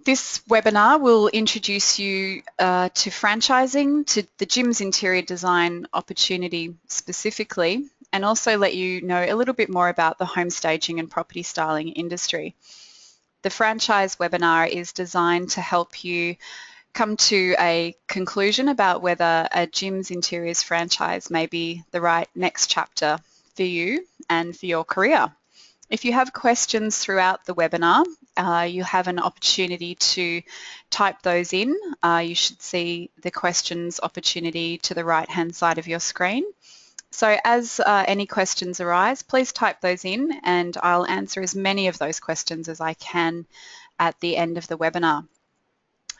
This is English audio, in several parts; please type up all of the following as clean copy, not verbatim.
This webinar will introduce you to franchising, to the gym's interior design opportunity specifically, and also let you know a little bit more about the home staging and property styling industry. The franchise webinar is designed to help you come to a conclusion about whether a gym's interiors franchise may be the right next chapter for you and for your career. If you have questions throughout the webinar, you have an opportunity to type those in. You should see the questions opportunity to the right-hand side of your screen. So as any questions arise, please type those in and I'll answer as many of those questions as I can at the end of the webinar.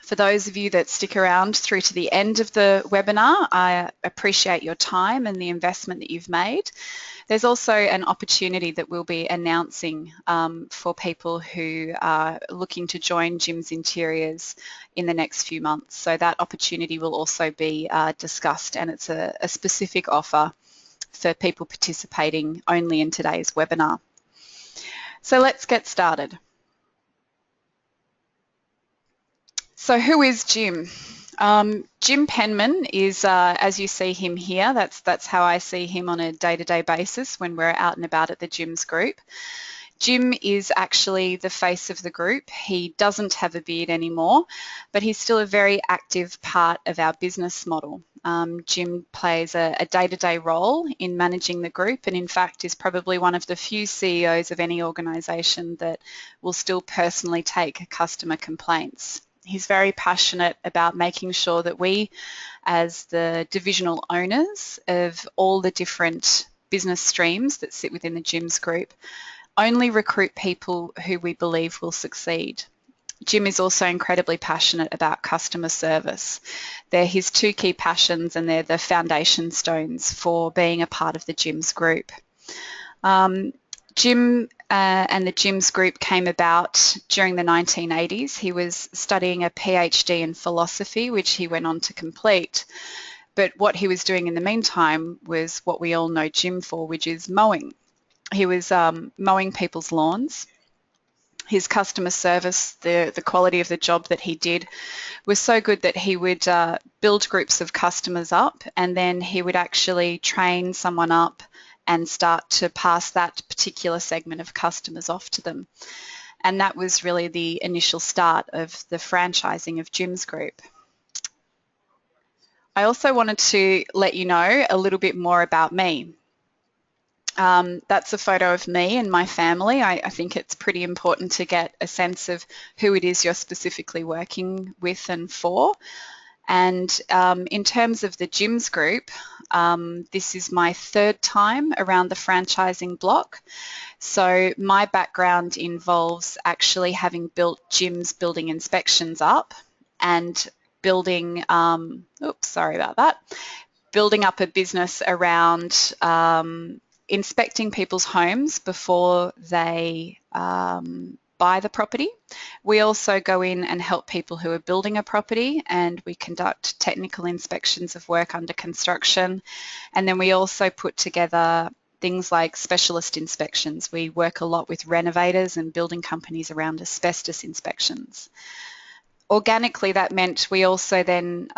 For those of you that stick around through to the end of the webinar, I appreciate your time and the investment that you've made. There's also an opportunity that we'll be announcing for people who are looking to join Gyms Interiors in the next few months. So that opportunity will also be discussed, and it's a specific offer for people participating only in today's webinar. So let's get started. So who is Jim? Jim Penman is, as you see him here, that's how I see him on a day-to-day basis when we're out and about at the Gyms group. Jim is actually the face of the group. He doesn't have a beard anymore, but he's still a very active part of our business model. Jim plays a day-to-day role in managing the group, and in fact is probably one of the few CEOs of any organisation that will still personally take customer complaints. He's very passionate about making sure that we, as the divisional owners of all the different business streams that sit within the Gyms group, only recruit people who we believe will succeed. Jim is also incredibly passionate about customer service. They're his two key passions, and they're the foundation stones for being a part of the Gyms group. Jim and the Gyms group came about during the 1980s. He was studying a PhD in philosophy, which he went on to complete. But what he was doing in the meantime was what we all know Jim for, which is mowing. He was mowing people's lawns. His customer service, the quality of the job that he did was so good that he would build groups of customers up, and then he would actually train someone up and start to pass that particular segment of customers off to them. And that was really the initial start of the franchising of Gyms Group. I also wanted to let you know a little bit more about me. That's a photo of me and my family. I think it's pretty important to get a sense of who it is you're specifically working with and for. And in terms of the Gyms group, this is my third time around the franchising block. So my background involves actually having built gyms, building inspections up and building, building up a business around inspecting people's homes before they buy the property. We also go in and help people who are building a property, and we conduct technical inspections of work under construction. And then we also put together things like specialist inspections. We work a lot with renovators and building companies around asbestos inspections. Organically, that meant we also then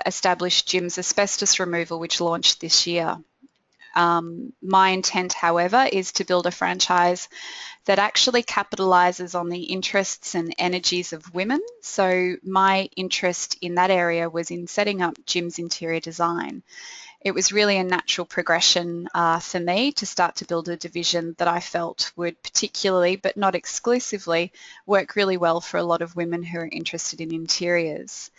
established Jim's asbestos removal, which launched this year. My intent, however, is to build a franchise that actually capitalises on the interests and energies of women. So my interest in that area was in setting up Jim's interior design. It was really a natural progression for me to start to build a division that I felt would particularly, but not exclusively, work really well for a lot of women who are interested in interiors.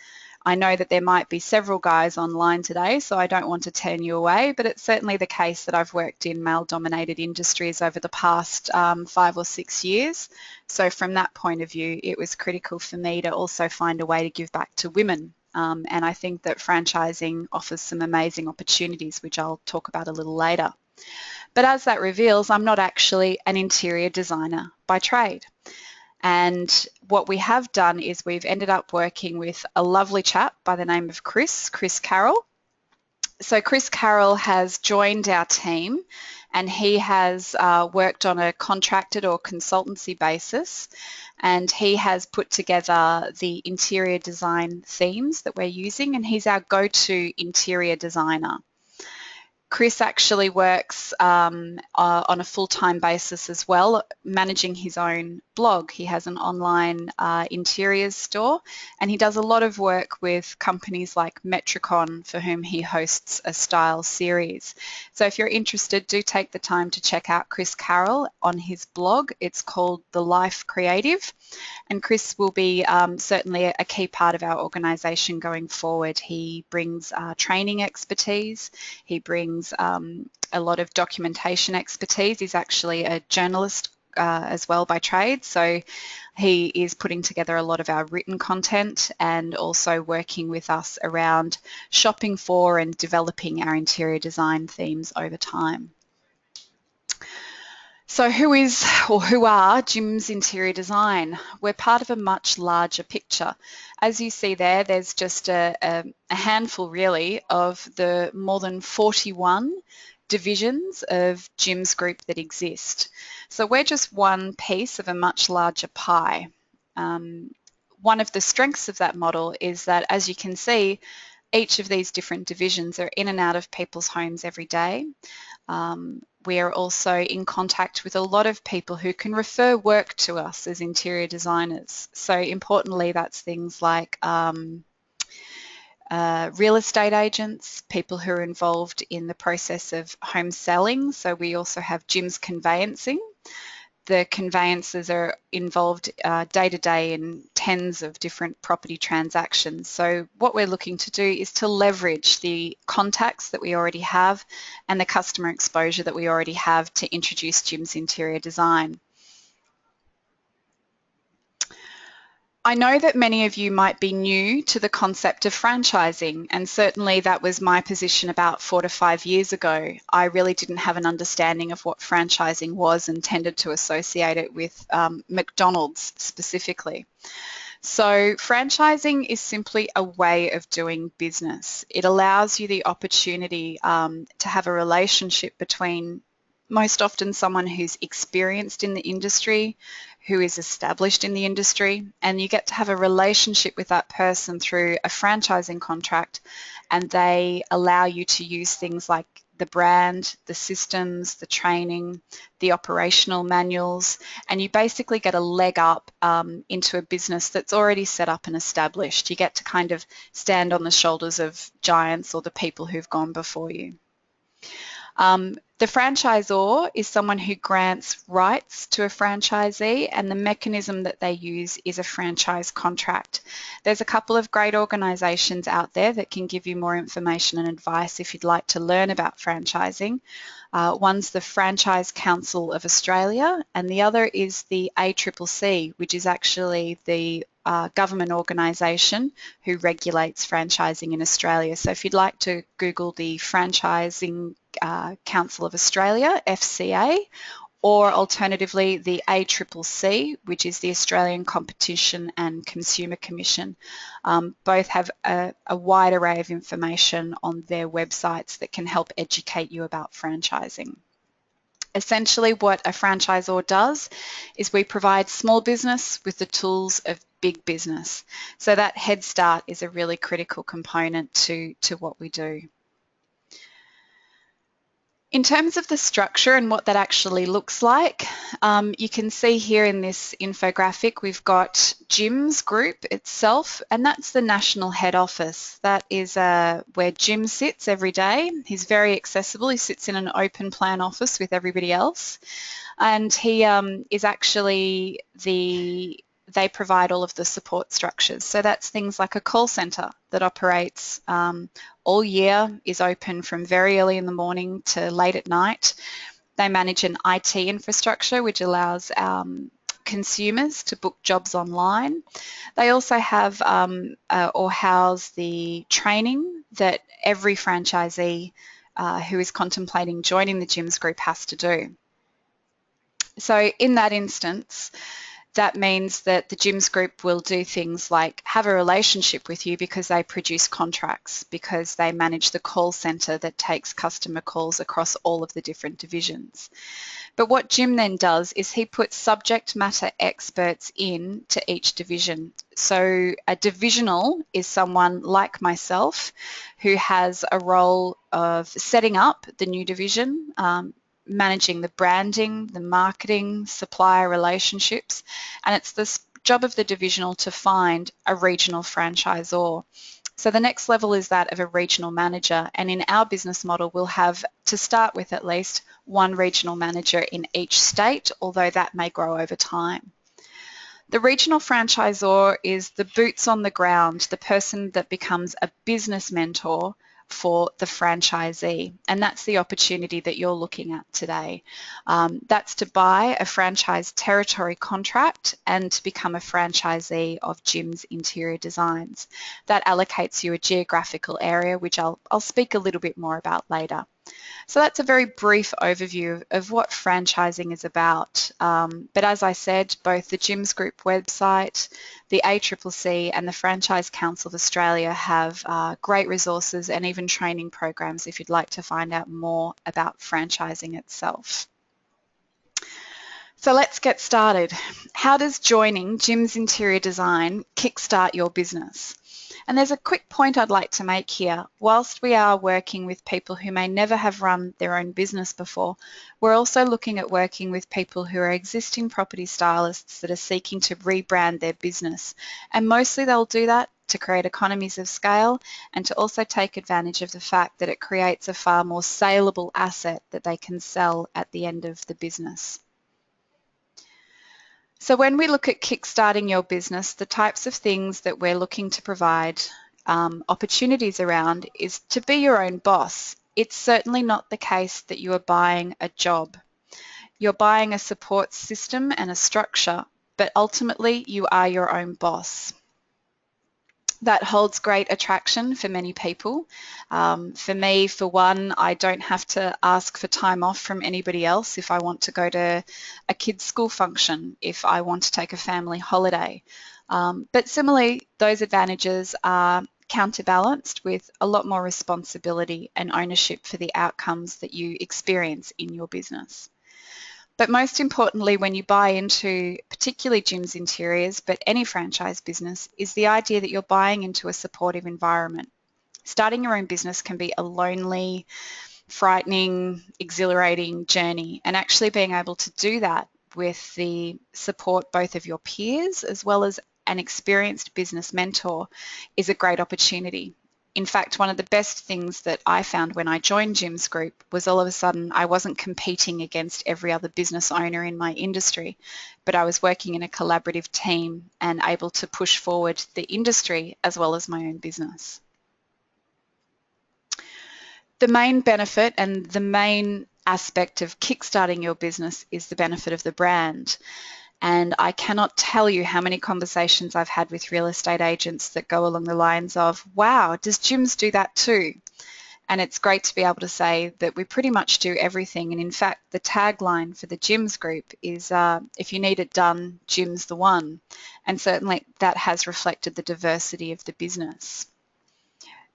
I know that there might be several guys online today, so I don't want to turn you away, but it's certainly the case that I've worked in male-dominated industries over the past 5 or 6 years. So from that point of view, it was critical for me to also find a way to give back to women. And I think that franchising offers some amazing opportunities, which I'll talk about a little later. But as that reveals, I'm not actually an interior designer by trade. And what we have done is we've ended up working with a lovely chap by the name of Chris Carroll. So Chris Carroll has joined our team and he has worked on a contracted or consultancy basis, and he has put together the interior design themes that we're using, and he's our go-to interior designer. Chris actually works on a full-time basis as well, managing his own blog. He has an online interiors store, and he does a lot of work with companies like Metricon, for whom he hosts a style series. So if you're interested, do take the time to check out Chris Carroll on his blog. It's called The Life Creative. And Chris will be certainly a key part of our organisation going forward. He brings training expertise. He brings a lot of documentation expertise. He's actually a journalist as well by trade, so he is putting together a lot of our written content and also working with us around shopping for and developing our interior design themes over time. So who are Jim's Interior Design? We're part of a much larger picture. As you see there, there's just a handful really of the more than 41 divisions of Jim's group that exist. So we're just one piece of a much larger pie. One of the strengths of that model is that, as you can see, each of these different divisions are in and out of people's homes every day. We are also in contact with a lot of people who can refer work to us as interior designers. So importantly, that's things like real estate agents, people who are involved in the process of home selling. So we also have Jim's Conveyancing. The conveyancers are involved day to day in tens of different property transactions. So what we're looking to do is to leverage the contacts that we already have and the customer exposure that we already have to introduce Jim's Interior Design. I know that many of you might be new to the concept of franchising, and certainly that was my position about 4 to 5 years ago. I really didn't have an understanding of what franchising was and tended to associate it with McDonald's specifically. So franchising is simply a way of doing business. It allows you the opportunity to have a relationship between most often someone who's experienced in the industry, who is established in the industry, and you get to have a relationship with that person through a franchising contract, and they allow you to use things like the brand, the systems, the training, the operational manuals, and you basically get a leg up into a business that's already set up and established. You get to kind of stand on the shoulders of giants or the people who've gone before you. The franchisor is someone who grants rights to a franchisee, and the mechanism that they use is a franchise contract. There's a couple of great organisations out there that can give you more information and advice if you'd like to learn about franchising. One's the Franchise Council of Australia, and the other is the ACCC, which is actually the government organisation who regulates franchising in Australia. So if you'd like to Google the Franchising Council of Australia, FCA, or alternatively the ACCC, which is the Australian Competition and Consumer Commission. Both have a wide array of information on their websites that can help educate you about franchising. Essentially what a franchisor does is we provide small business with the tools of big business. So that head start is a really critical component to what we do. In terms of the structure and what that actually looks like, you can see here in this infographic we've got Jim's group itself, and that's the national head office. That is where Jim sits every day. He's very accessible. He sits in an open plan office with everybody else, and he is actually they provide all of the support structures. So that's things like a call centre that operates all year, is open from very early in the morning to late at night. They manage an IT infrastructure which allows consumers to book jobs online. They also have or house the training that every franchisee who is contemplating joining the Jim's group has to do. So in that instance, That means that the gyms group will do things like have a relationship with you because they produce contracts, because they manage the call centre that takes customer calls across all of the different divisions. But what Jim then does is he puts subject matter experts in to each division. So a divisional is someone like myself who has a role of setting up the new division, managing the branding, the marketing, supplier relationships, and it's the job of the divisional to find a regional franchisor. So the next level is that of a regional manager, and in our business model we'll have, to start with at least, one regional manager in each state, although that may grow over time. The regional franchisor is the boots on the ground, the person that becomes a business mentor for the franchisee, and that's the opportunity that you're looking at today. That's to buy a franchise territory contract and to become a franchisee of Jim's Interior Designs. That allocates you a geographical area, which I'll speak a little bit more about later. So that's a very brief overview of what franchising is about. But as I said, both the Gyms Group website, the ACCC and the Franchise Council of Australia have great resources and even training programs if you'd like to find out more about franchising itself. So let's get started. How does joining Jim's Interior Design kickstart your business? And there's a quick point I'd like to make here. Whilst we are working with people who may never have run their own business before, we're also looking at working with people who are existing property stylists that are seeking to rebrand their business. And mostly they'll do that to create economies of scale and to also take advantage of the fact that it creates a far more saleable asset that they can sell at the end of the business. So when we look at kickstarting your business, the types of things that we're looking to provide opportunities around is to be your own boss. It's certainly not the case that you are buying a job. You're buying a support system and a structure, but ultimately you are your own boss. That holds great attraction for many people. For me, for one, I don't have to ask for time off from anybody else if I want to go to a kid's school function, if I want to take a family holiday. But similarly, those advantages are counterbalanced with a lot more responsibility and ownership for the outcomes that you experience in your business. But most importantly, when you buy into particularly Jim's Interiors, but any franchise business, is the idea that you're buying into a supportive environment. Starting your own business can be a lonely, frightening, exhilarating journey, and actually being able to do that with the support both of your peers as well as an experienced business mentor is a great opportunity. In fact, one of the best things that I found when I joined Jim's Group was all of a sudden I wasn't competing against every other business owner in my industry, but I was working in a collaborative team and able to push forward the industry as well as my own business. The main benefit and the main aspect of kickstarting your business is the benefit of the brand. And I cannot tell you how many conversations I've had with real estate agents that go along the lines of, wow, does Jim's do that too? And it's great to be able to say that we pretty much do everything. And in fact, the tagline for the Jim's Group is, if you need it done, Jim's the one. And certainly that has reflected the diversity of the business.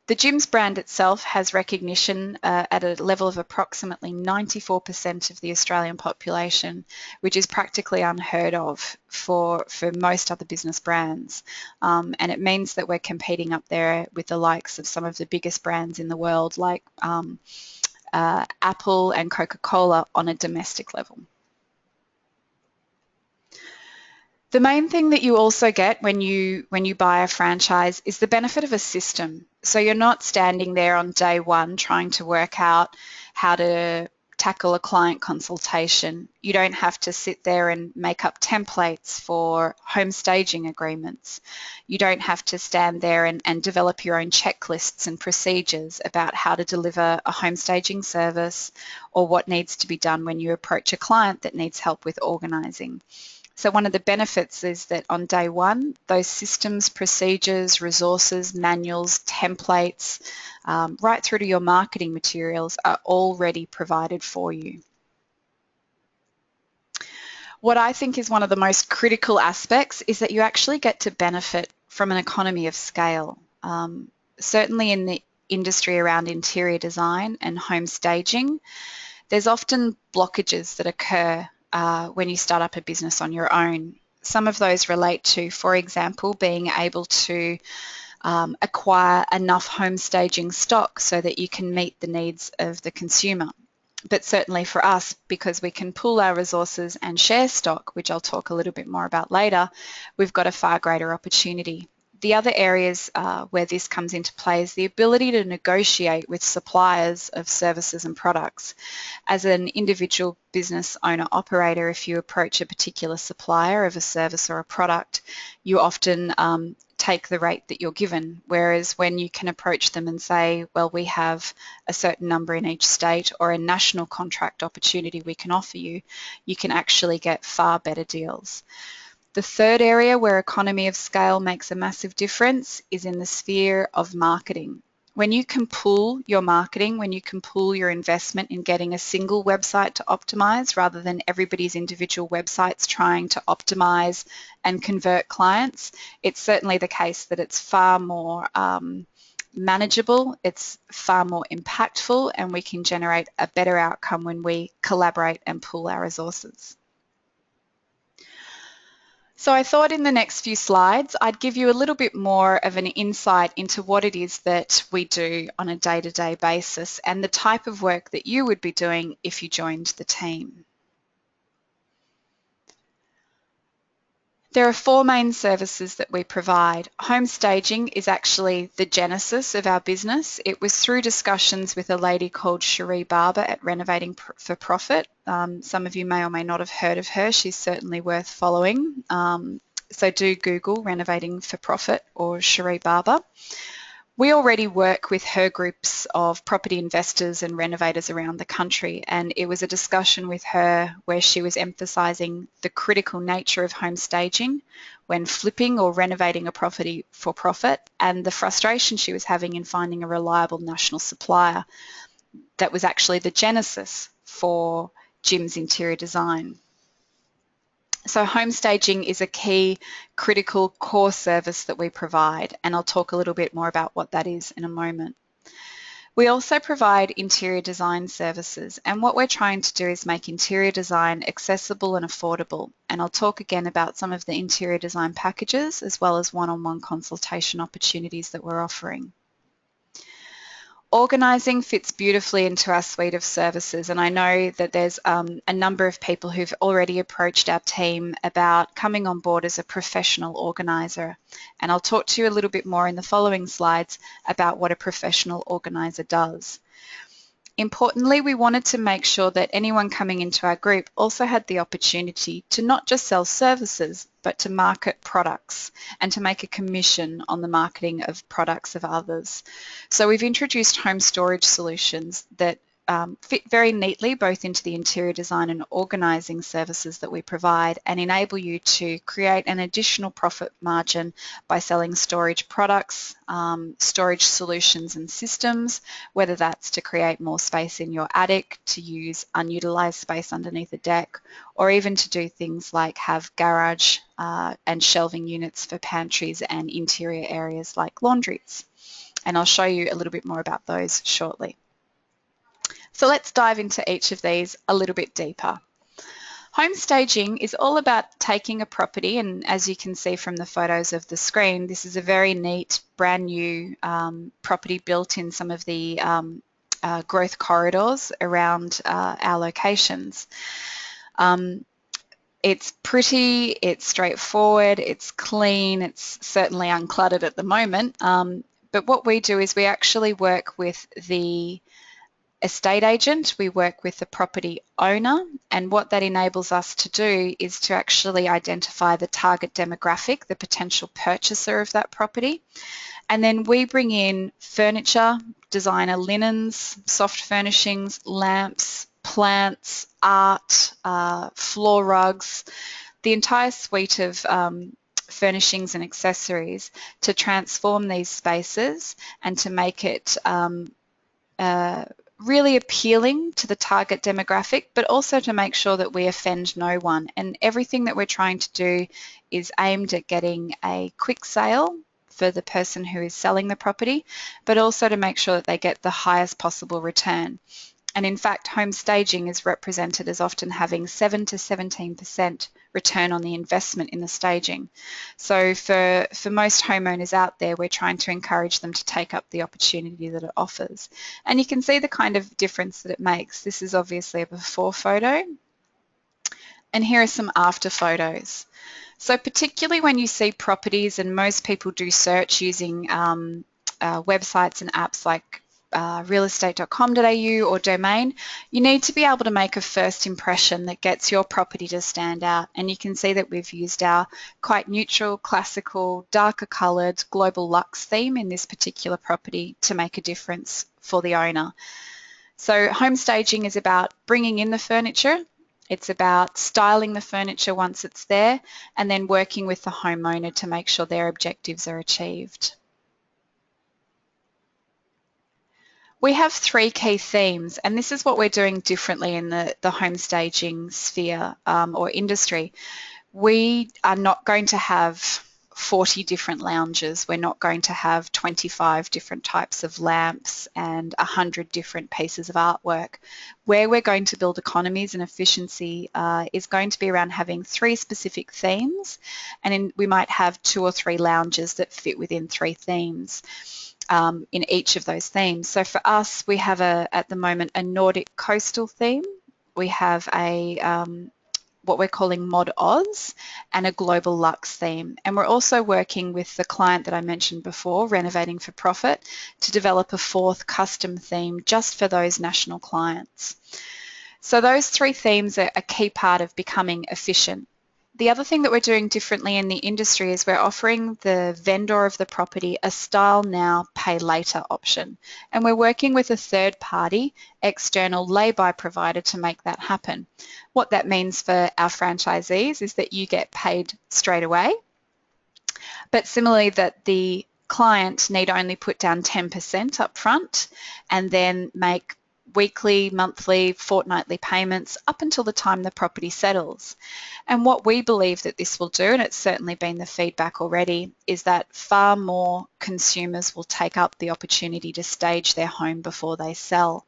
The Jim's brand itself has recognition at a level of approximately 94% of the Australian population, which is practically unheard of for most other business brands. And it means that we're competing up there with the likes of some of the biggest brands in the world, like Apple and Coca-Cola on a domestic level. The main thing that you also get when you buy a franchise is the benefit of a system. So you're not standing there on day one trying to work out how to tackle a client consultation. You don't have to sit there and make up templates for home staging agreements. You don't have to stand there and develop your own checklists and procedures about how to deliver a home staging service or what needs to be done when you approach a client that needs help with organising. So one of the benefits is that on day one, those systems, procedures, resources, manuals, templates, right through to your marketing materials are already provided for you. What I think is one of the most critical aspects is that you actually get to benefit from an economy of scale. Certainly in the industry around interior design and home staging, there's often blockages that occur when you start up a business on your own. Some of those relate to, for example, being able to acquire enough home staging stock so that you can meet the needs of the consumer. But certainly for us, because we can pool our resources and share stock, which I'll talk a little bit more about later, we've got a far greater opportunity. The other areas where this comes into play is the ability to negotiate with suppliers of services and products. As an individual business owner operator, if you approach a particular supplier of a service or a product, you often take the rate that you're given, whereas when you can approach them and say, well, we have a certain number in each state or a national contract opportunity we can offer you, you can actually get far better deals. The third area where economy of scale makes a massive difference is in the sphere of marketing. When you can pool your marketing, when you can pool your investment in getting a single website to optimize rather than everybody's individual websites trying to optimize and convert clients, it's certainly the case that it's far more manageable, it's far more impactful, and we can generate a better outcome when we collaborate and pool our resources. So I thought in the next few slides, I'd give you a little bit more of an insight into what it is that we do on a day-to-day basis and the type of work that you would be doing if you joined the team. There are four main services that we provide. Home staging is actually the genesis of our business. It was through discussions with a lady called Cherie Barber at Renovating for Profit. Some of you may or may not have heard of her. She's certainly worth following. So do Google Renovating for Profit or Cherie Barber. We already work with her groups of property investors and renovators around the country, and it was a discussion with her where she was emphasising the critical nature of home staging when flipping or renovating a property for profit, and the frustration she was having in finding a reliable national supplier that was actually the genesis for Jim's interior design. So home staging is a key, critical core service that we provide, and I'll talk a little bit more about what that is in a moment. We also provide interior design services, and what we're trying to do is make interior design accessible and affordable, and I'll talk again about some of the interior design packages as well as one-on-one consultation opportunities that we're offering. Organising fits beautifully into our suite of services, and I know that there's a number of people who've already approached our team about coming on board as a professional organiser, and I'll talk to you a little bit more in the following slides about what a professional organiser does. Importantly, we wanted to make sure that anyone coming into our group also had the opportunity to not just sell services, but to market products and to make a commission on the marketing of products of others. So we've introduced home storage solutions that fit very neatly both into the interior design and organising services that we provide and enable you to create an additional profit margin by selling storage products, storage solutions and systems, whether that's to create more space in your attic, to use unutilised space underneath a deck, or even to do things like have garage and shelving units for pantries and interior areas like laundries. And I'll show you a little bit more about those shortly. So let's dive into each of these a little bit deeper. Home staging is all about taking a property, and as you can see from the photos of the screen, this is a very neat, brand new property built in some of the growth corridors around our locations. It's pretty, it's straightforward, it's clean, it's certainly uncluttered at the moment, but what we do is we actually work with the estate agent, we work with the property owner, and what that enables us to do is to actually identify the target demographic, the potential purchaser of that property, and then we bring in furniture, designer linens, soft furnishings, lamps, plants, art, floor rugs, the entire suite of furnishings and accessories to transform these spaces and to make it really appealing to the target demographic, but also to make sure that we offend no one. And everything that we're trying to do is aimed at getting a quick sale for the person who is selling the property, but also to make sure that they get the highest possible return. And in fact, home staging is represented as often having 7 to 17% return on the investment in the staging. So for most homeowners out there, we're trying to encourage them to take up the opportunity that it offers. And you can see the kind of difference that it makes. This is obviously a before photo, and here are some after photos. So particularly when you see properties, and most people do search using websites and apps like realestate.com.au or Domain, you need to be able to make a first impression that gets your property to stand out. And you can see that we've used our quite neutral, classical, darker coloured global luxe theme in this particular property to make a difference for the owner. So home staging is about bringing in the furniture. It's about styling the furniture once it's there, and then working with the homeowner to make sure their objectives are achieved. We have 3 key themes, and this is what we're doing differently in the home staging sphere or industry. We are not going to have 40 different lounges. We're not going to have 25 different types of lamps and 100 different pieces of artwork. Where we're going to build economies and efficiency is going to be around having 3 specific themes, and we might have 2 or 3 lounges that fit within 3 themes. In each of those themes. So for us, we have at the moment a Nordic coastal theme. We have a what we're calling Mod Oz and a global luxe theme. And we're also working with the client that I mentioned before, Renovating for Profit, to develop a 4th custom theme just for those national clients. So those 3 themes are a key part of becoming efficient. The other thing that we're doing differently in the industry is we're offering the vendor of the property a style now, pay later option. And we're working with a third-party external lay-by provider to make that happen. What that means for our franchisees is that you get paid straight away, but similarly that the client need only put down 10% up front and then make weekly, monthly, fortnightly payments up until the time the property settles. And what we believe that this will do, and it's certainly been the feedback already, is that far more consumers will take up the opportunity to stage their home before they sell.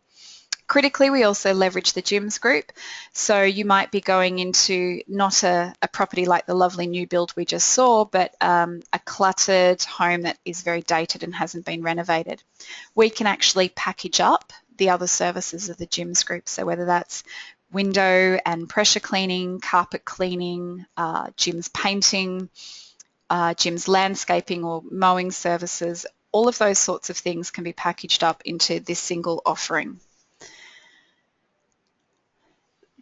Critically, we also leverage the gyms group. So you might be going into not a property like the lovely new build we just saw, but a cluttered home that is very dated and hasn't been renovated. We can actually package up the other services of the gyms group. So whether that's window and pressure cleaning, carpet cleaning, gyms painting, gyms landscaping or mowing services, all of those sorts of things can be packaged up into this single offering.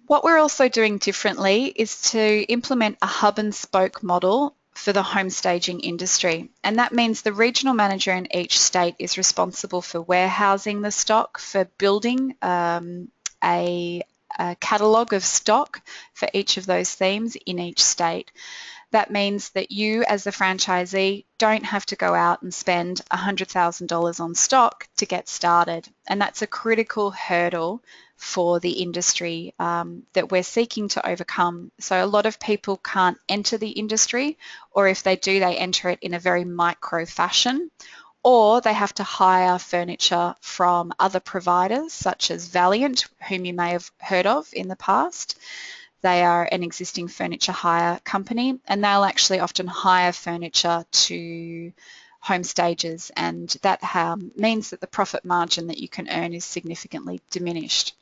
What we're also doing differently is to implement a hub and spoke model for the home staging industry. And that means the regional manager in each state is responsible for warehousing the stock, for building a catalogue of stock for each of those themes in each state. That means that you as the franchisee don't have to go out and spend $100,000 on stock to get started. And that's a critical hurdle for the industry that we're seeking to overcome. So a lot of people can't enter the industry, or if they do, they enter it in a very micro fashion, or they have to hire furniture from other providers such as Valiant, whom you may have heard of in the past. They are an existing furniture hire company, and they'll actually often hire furniture to home stages, and that means that the profit margin that you can earn is significantly diminished.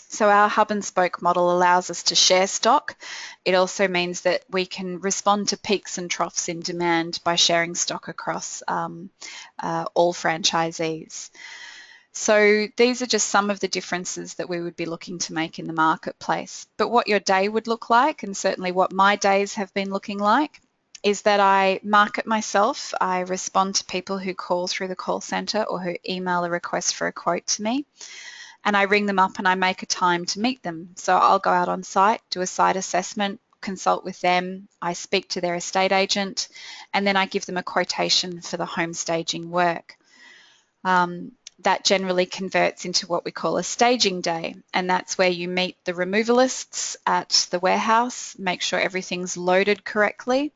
So our hub and spoke model allows us to share stock. It also means that we can respond to peaks and troughs in demand by sharing stock across all franchisees. So these are just some of the differences that we would be looking to make in the marketplace. But what your day would look like, and certainly what my days have been looking like, is that I market myself. I respond to people who call through the call centre or who email a request for a quote to me. And I ring them up and I make a time to meet them. So I'll go out on site, do a site assessment, consult with them, I speak to their estate agent, and then I give them a quotation for the home staging work. that generally converts into what we call a staging day, and that's where you meet the removalists at the warehouse, make sure everything's loaded correctly,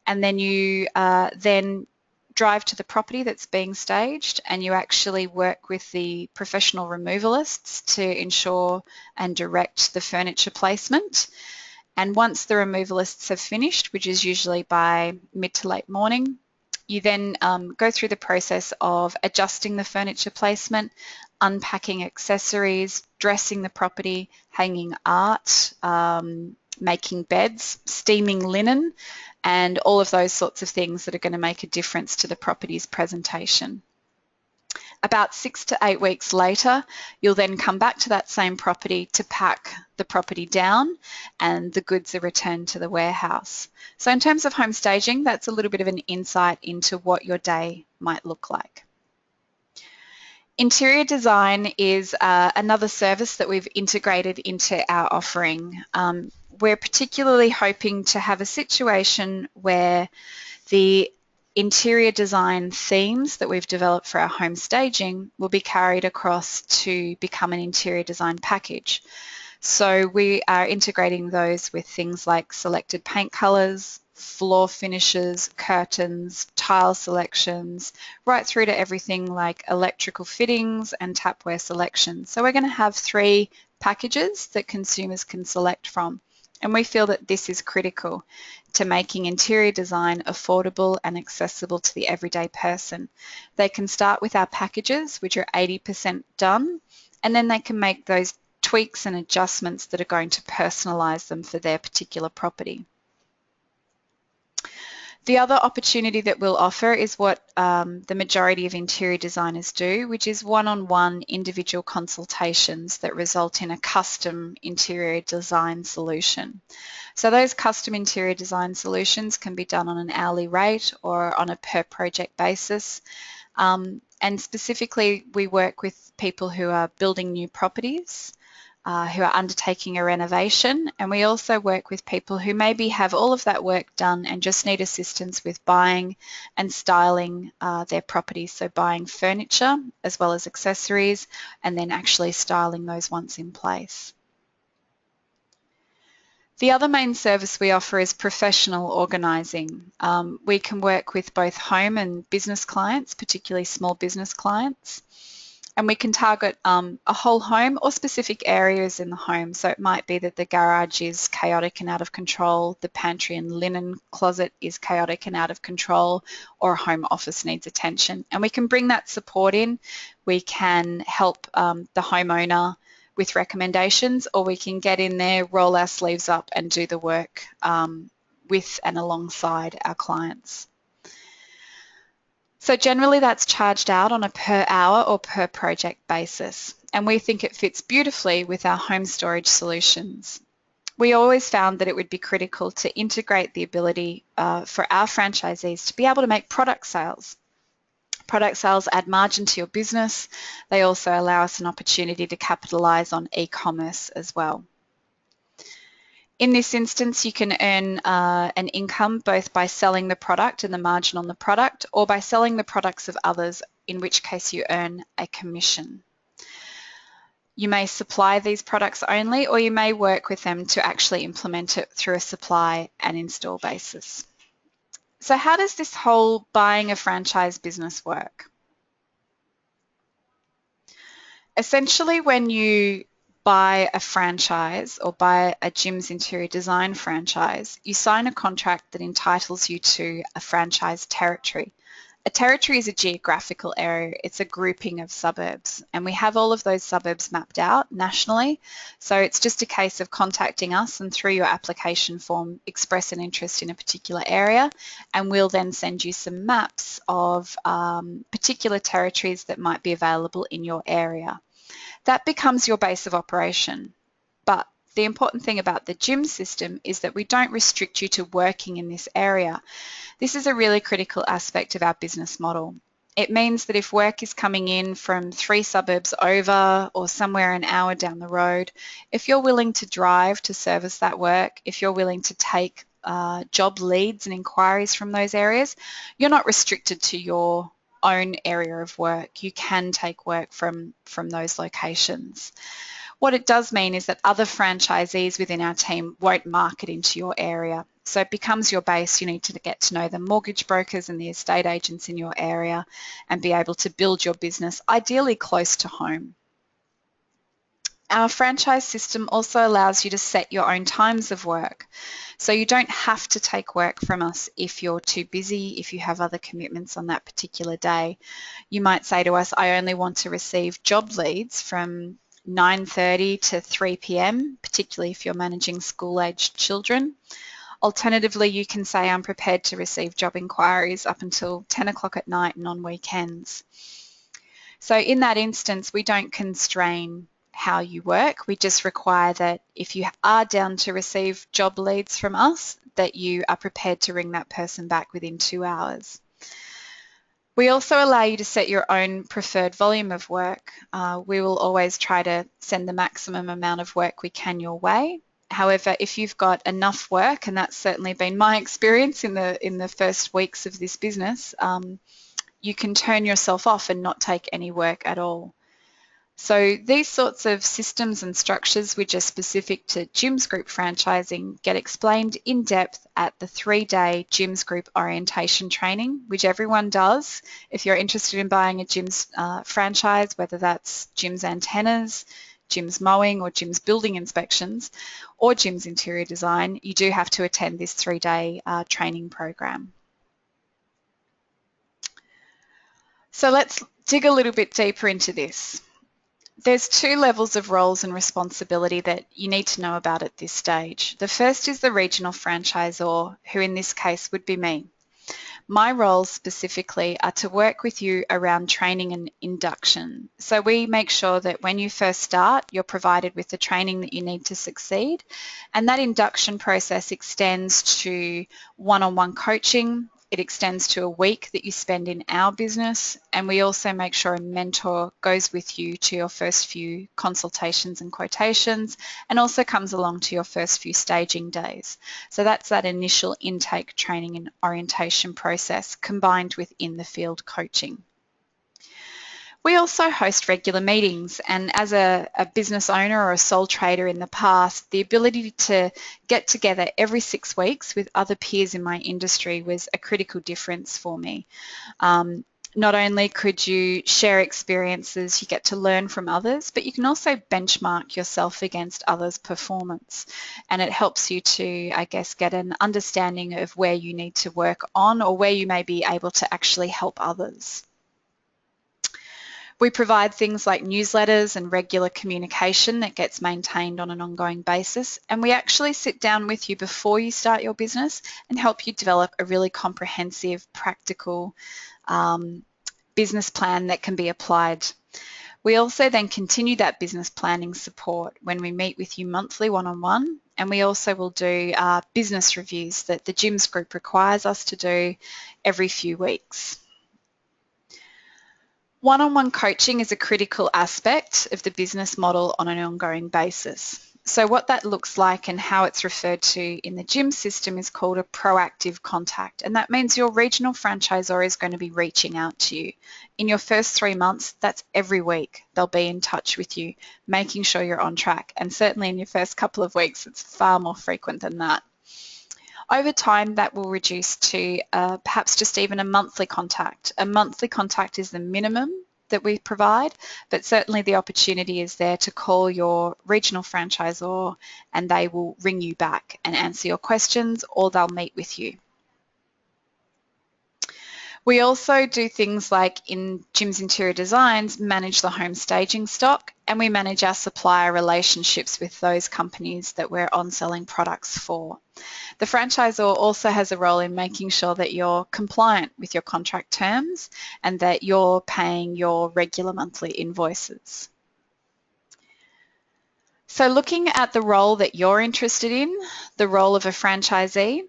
and then you then drive to the property that's being staged, and you actually work with the professional removalists to ensure and direct the furniture placement. And once the removalists have finished, which is usually by mid to late morning, you then go through the process of adjusting the furniture placement, unpacking accessories, dressing the property, hanging art, making beds, steaming linen, and all of those sorts of things that are going to make a difference to the property's presentation. About 6 to 8 weeks later, you'll then come back to that same property to pack the property down, and the goods are returned to the warehouse. So in terms of home staging, that's a little bit of an insight into what your day might look like. Interior design is another service that we've integrated into our offering. We're particularly hoping to have a situation where the interior design themes that we've developed for our home staging will be carried across to become an interior design package. So we are integrating those with things like selected paint colours, floor finishes, curtains, tile selections, right through to everything like electrical fittings and tapware selections. So we're going to have 3 packages that consumers can select from. And we feel that this is critical to making interior design affordable and accessible to the everyday person. They can start with our packages, which are 80% done, and then they can make those tweaks and adjustments that are going to personalise them for their particular property. The other opportunity that we'll offer is what the majority of interior designers do, which is one-on-one individual consultations that result in a custom interior design solution. So those custom interior design solutions can be done on an hourly rate or on a per project basis. And specifically, we work with people who are building new properties, who are undertaking a renovation, and we also work with people who maybe have all of that work done and just need assistance with buying and styling their properties, so buying furniture as well as accessories and then actually styling those once in place. The other main service we offer is professional organising. We can work with both home and business clients, particularly small business clients. And we can target a whole home or specific areas in the home. So it might be that the garage is chaotic and out of control, the pantry and linen closet is chaotic and out of control, or a home office needs attention. And we can bring that support in. We can help the homeowner with recommendations, or we can get in there, roll our sleeves up and do the work with and alongside our clients. So generally that's charged out on a per hour or per project basis, and we think it fits beautifully with our home storage solutions. We always found that it would be critical to integrate the ability for our franchisees to be able to make product sales. Product sales add margin to your business. They also allow us an opportunity to capitalise on e-commerce as well. In this instance, you can earn an income both by selling the product and the margin on the product, or by selling the products of others, in which case you earn a commission. You may supply these products only, or you may work with them to actually implement it through a supply and install basis. So how does this whole buying a franchise business work? Essentially, when you buy a franchise or buy a Jim's Interior Design franchise, you sign a contract that entitles you to a franchise territory. A territory is a geographical area. It's a grouping of suburbs, and we have all of those suburbs mapped out nationally. So it's just a case of contacting us and through your application form express an interest in a particular area, and we'll then send you some maps of particular territories that might be available in your area. That becomes your base of operation. But the important thing about the Jim system is that we don't restrict you to working in this area. This is a really critical aspect of our business model. It means that if work is coming in from 3 suburbs over or somewhere an hour down the road, if you're willing to drive to service that work, if you're willing to take job leads and inquiries from those areas, you're not restricted to your own area of work. You can take work from those locations. What it does mean is that other franchisees within our team won't market into your area. So it becomes your base. You need to get to know the mortgage brokers and the estate agents in your area and be able to build your business, ideally close to home. Our franchise system also allows you to set your own times of work. So you don't have to take work from us if you're too busy, if you have other commitments on that particular day. You might say to us, I only want to receive job leads from 9:30 to 3 p.m., particularly if you're managing school-aged children. Alternatively, you can say I'm prepared to receive job inquiries up until 10 o'clock at night and on weekends. So in that instance, we don't constrain how you work. We just require that if you are down to receive job leads from us, that you are prepared to ring that person back within 2 hours. We also allow you to set your own preferred volume of work. We will always try to send the maximum amount of work we can your way. However, if you've got enough work, and that's certainly been my experience in the first weeks of this business, you can turn yourself off and not take any work at all. So these sorts of systems and structures, which are specific to Gyms Group franchising, get explained in depth at the 3-day Gyms Group orientation training, which everyone does. If you're interested in buying a gyms franchise, whether that's gyms antennas, gyms mowing, or gyms building inspections, or gyms interior design, you do have to attend this 3-day training program. So let's dig a little bit deeper into this. There's 2 levels of roles and responsibility that you need to know about at this stage. The first is the regional franchisor, who in this case would be me. My roles specifically are to work with you around training and induction. So we make sure that when you first start, you're provided with the training that you need to succeed. And that induction process extends to one-on-one coaching. It extends to a week that you spend in our business, and we also make sure a mentor goes with you to your first few consultations and quotations, and also comes along to your first few staging days. So that's that initial intake, training and orientation process combined with in-the-field coaching. We also host regular meetings, and as a business owner or a sole trader in the past, the ability to get together every 6 weeks with other peers in my industry was a critical difference for me. Not only could you share experiences, you get to learn from others, but you can also benchmark yourself against others' performance. And it helps you to, I guess, get an understanding of where you need to work on or where you may be able to actually help others. We provide things like newsletters and regular communication that gets maintained on an ongoing basis, and we actually sit down with you before you start your business and help you develop a really comprehensive, practical business plan that can be applied. We also then continue that business planning support when we meet with you monthly one-on-one, and we also will do business reviews that the Gyms Group requires us to do every few weeks. One-on-one coaching is a critical aspect of the business model on an ongoing basis. So what that looks like and how it's referred to in the gym system is called a proactive contact, and that means your regional franchisor is going to be reaching out to you. In your first 3 months, that's every week. They'll be in touch with you, making sure you're on track, and certainly in your first couple of weeks, it's far more frequent than that. Over time, that will reduce to perhaps just even a monthly contact. A monthly contact is the minimum that we provide, but certainly the opportunity is there to call your regional franchisor and they will ring you back and answer your questions, or they'll meet with you. We also do things like in Gyms Interior Designs, manage the home staging stock, and we manage our supplier relationships with those companies that we're on-selling products for. The franchisor also has a role in making sure that you're compliant with your contract terms and that you're paying your regular monthly invoices. So looking at the role that you're interested in, the role of a franchisee,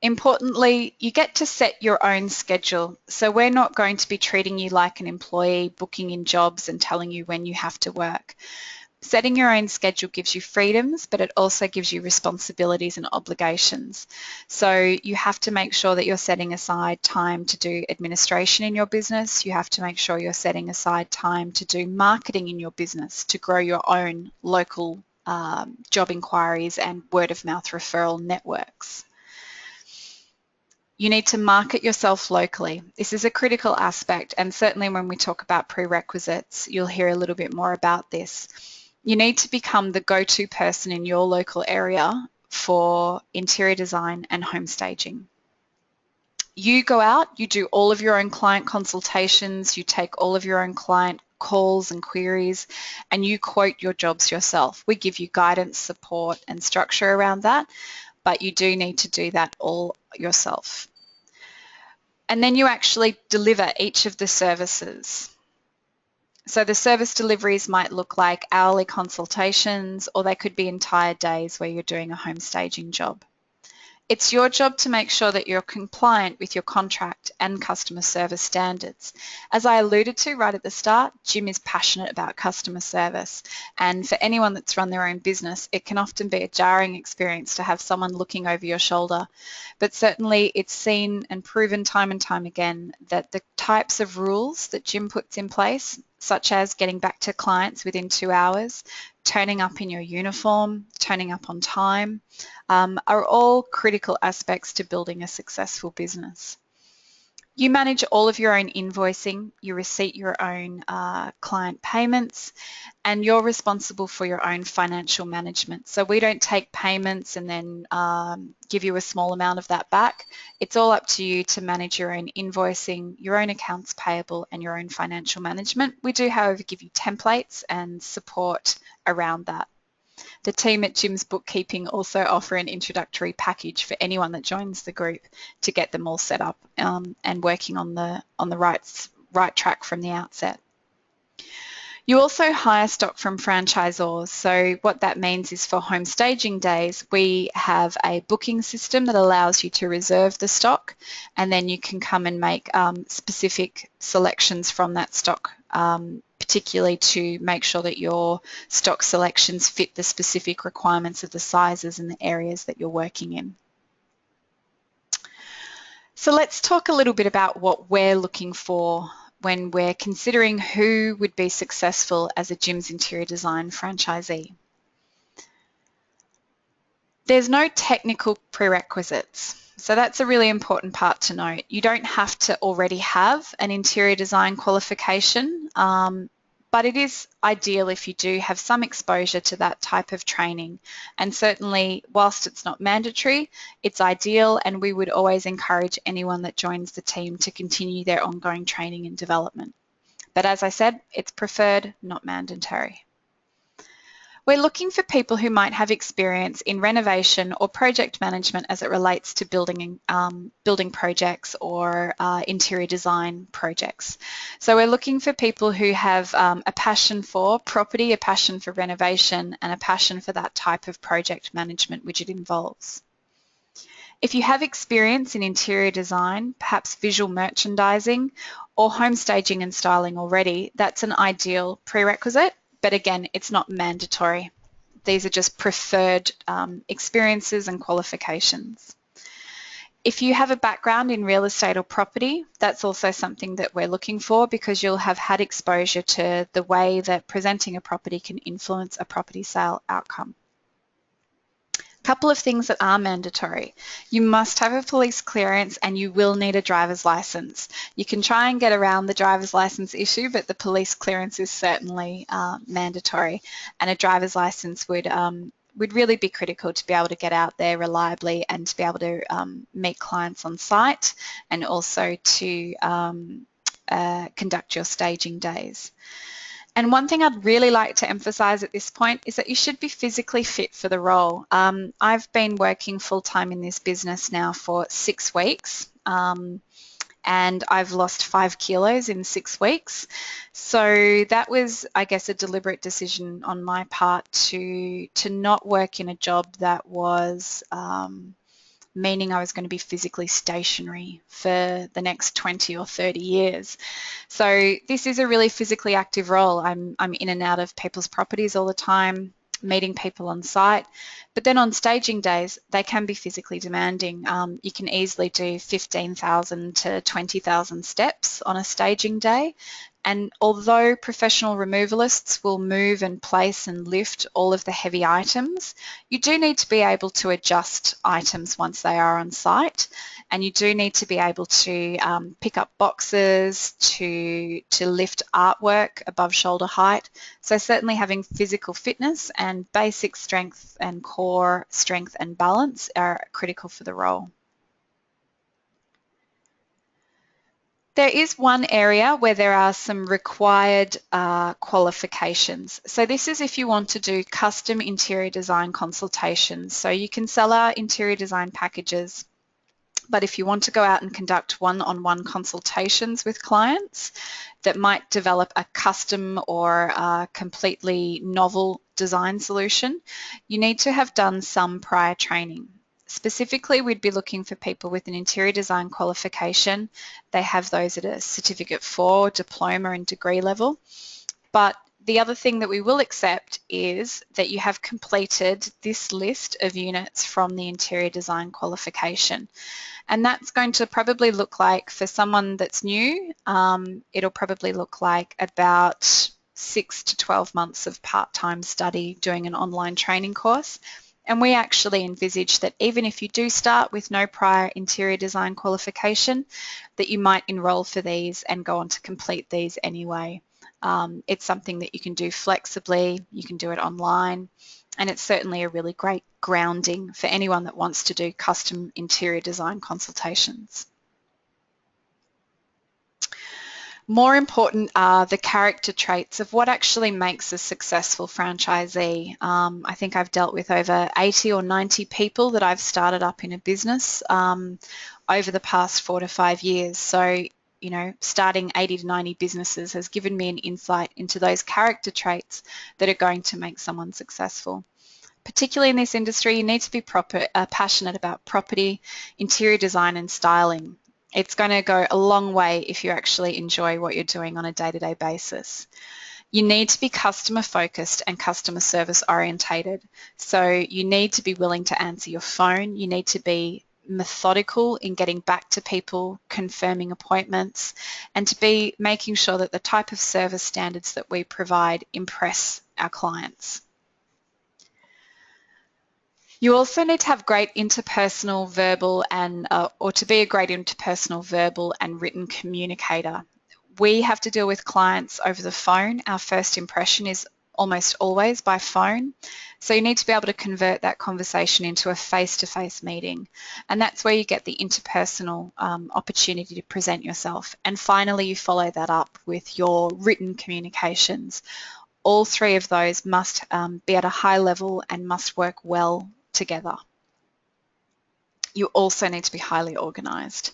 importantly, you get to set your own schedule. So we're not going to be treating you like an employee, booking in jobs and telling you when you have to work. Setting your own schedule gives you freedoms, but it also gives you responsibilities and obligations. So you have to make sure that you're setting aside time to do administration in your business. You have to make sure you're setting aside time to do marketing in your business, to grow your own local job inquiries and word of mouth referral networks. You need to market yourself locally. This is a critical aspect, and certainly when we talk about prerequisites, you'll hear a little bit more about this. You need to become the go-to person in your local area for interior design and home staging. You go out, you do all of your own client consultations, you take all of your own client calls and queries, and you quote your jobs yourself. We give you guidance, support, and structure around that, but you do need to do that all yourself. And then you actually deliver each of the services. So the service deliveries might look like hourly consultations, or they could be entire days where you're doing a home staging job. It's your job to make sure that you're compliant with your contract and customer service standards. As I alluded to right at the start, Jim is passionate about customer service, and for anyone that's run their own business, it can often be a jarring experience to have someone looking over your shoulder. But certainly it's seen and proven time and time again that the types of rules that Jim puts in place, such as getting back to clients within 2 hours, turning up in your uniform, turning up on time, are all critical aspects to building a successful business. You manage all of your own invoicing, you receipt your own client payments, and you're responsible for your own financial management. So we don't take payments and then give you a small amount of that back. It's all up to you to manage your own invoicing, your own accounts payable, and your own financial management. We do, however, give you templates and support around that. The team at Jim's Bookkeeping also offer an introductory package for anyone that joins the group to get them all set up and working on the right track from the outset. You also hire stock from franchisors. So what that means is for home staging days, we have a booking system that allows you to reserve the stock, and then you can come and make specific selections from that stock, particularly to make sure that your stock selections fit the specific requirements of the sizes and the areas that you're working in. So let's talk a little bit about what we're looking for when we're considering who would be successful as a Jim's Interior Design franchisee. There's no technical prerequisites. So that's a really important part to note. You don't have to already have an interior design qualification, but it is ideal if you do have some exposure to that type of training. And certainly, whilst it's not mandatory, it's ideal, and we would always encourage anyone that joins the team to continue their ongoing training and development. But as I said, it's preferred, not mandatory. We're looking for people who might have experience in renovation or project management as it relates to building projects or interior design projects. So we're looking for people who have a passion for property, a passion for renovation, and a passion for that type of project management which it involves. If you have experience in interior design, perhaps visual merchandising, or home staging and styling already, that's an ideal prerequisite. But again, it's not mandatory. These are just preferred experiences and qualifications. If you have a background in real estate or property, that's also something that we're looking for, because you'll have had exposure to the way that presenting a property can influence a property sale outcome. Couple of things that are mandatory. You must have a police clearance, and you will need a driver's license. You can try and get around the driver's license issue, but the police clearance is certainly mandatory, and a driver's license would really be critical to be able to get out there reliably and to be able to meet clients on site, and also to conduct your staging days. And one thing I'd really like to emphasize at this point is that you should be physically fit for the role. I've been working full-time in this business now for 6 weeks, and I've lost 5 kilos in 6 weeks. So that was, I guess, a deliberate decision on my part to not work in a job that was meaning I was going to be physically stationary for the next 20 or 30 years. So this is a really physically active role. I'm in and out of people's properties all the time, meeting people on site. But then on staging days, they can be physically demanding. You can easily do 15,000 to 20,000 steps on a staging day. And although professional removalists will move and place and lift all of the heavy items, you do need to be able to adjust items once they are on site. And you do need to be able to pick up boxes, to lift artwork above shoulder height. So certainly having physical fitness and basic strength and core strength and balance are critical for the role. There is one area where there are some required qualifications. So this is if you want to do custom interior design consultations. So you can sell our interior design packages, but if you want to go out and conduct one-on-one consultations with clients that might develop a custom or a completely novel design solution, you need to have done some prior training. Specifically, we'd be looking for people with an interior design qualification. They have those at a certificate 4, diploma and degree level. But the other thing that we will accept is that you have completed this list of units from the interior design qualification. And that's going to probably look like, for someone that's new, it'll probably look like about 6 to 12 months of part-time study doing an online training course. And we actually envisage that even if you do start with no prior interior design qualification, that you might enroll for these and go on to complete these anyway. It's something that you can do flexibly, you can do it online, and it's certainly a really great grounding for anyone that wants to do custom interior design consultations. More important are the character traits of what actually makes a successful franchisee. I think I've dealt with over 80 or 90 people that I've started up in a business over the past 4 to 5 years. So, you know, starting 80 to 90 businesses has given me an insight into those character traits that are going to make someone successful. Particularly in this industry, you need to be passionate about property, interior design and styling. It's going to go a long way if you actually enjoy what you're doing on a day-to-day basis. You need to be customer focused and customer service orientated. So you need to be willing to answer your phone. You need to be methodical in getting back to people, confirming appointments, and to be making sure that the type of service standards that we provide impress our clients. You also need to have great interpersonal verbal and, or to be a great interpersonal verbal and written communicator. We have to deal with clients over the phone. Our first impression is almost always by phone. So you need to be able to convert that conversation into a face-to-face meeting. And that's where you get the interpersonal opportunity to present yourself. And finally, you follow that up with your written communications. All three of those must be at a high level and must work well together. You also need to be highly organised.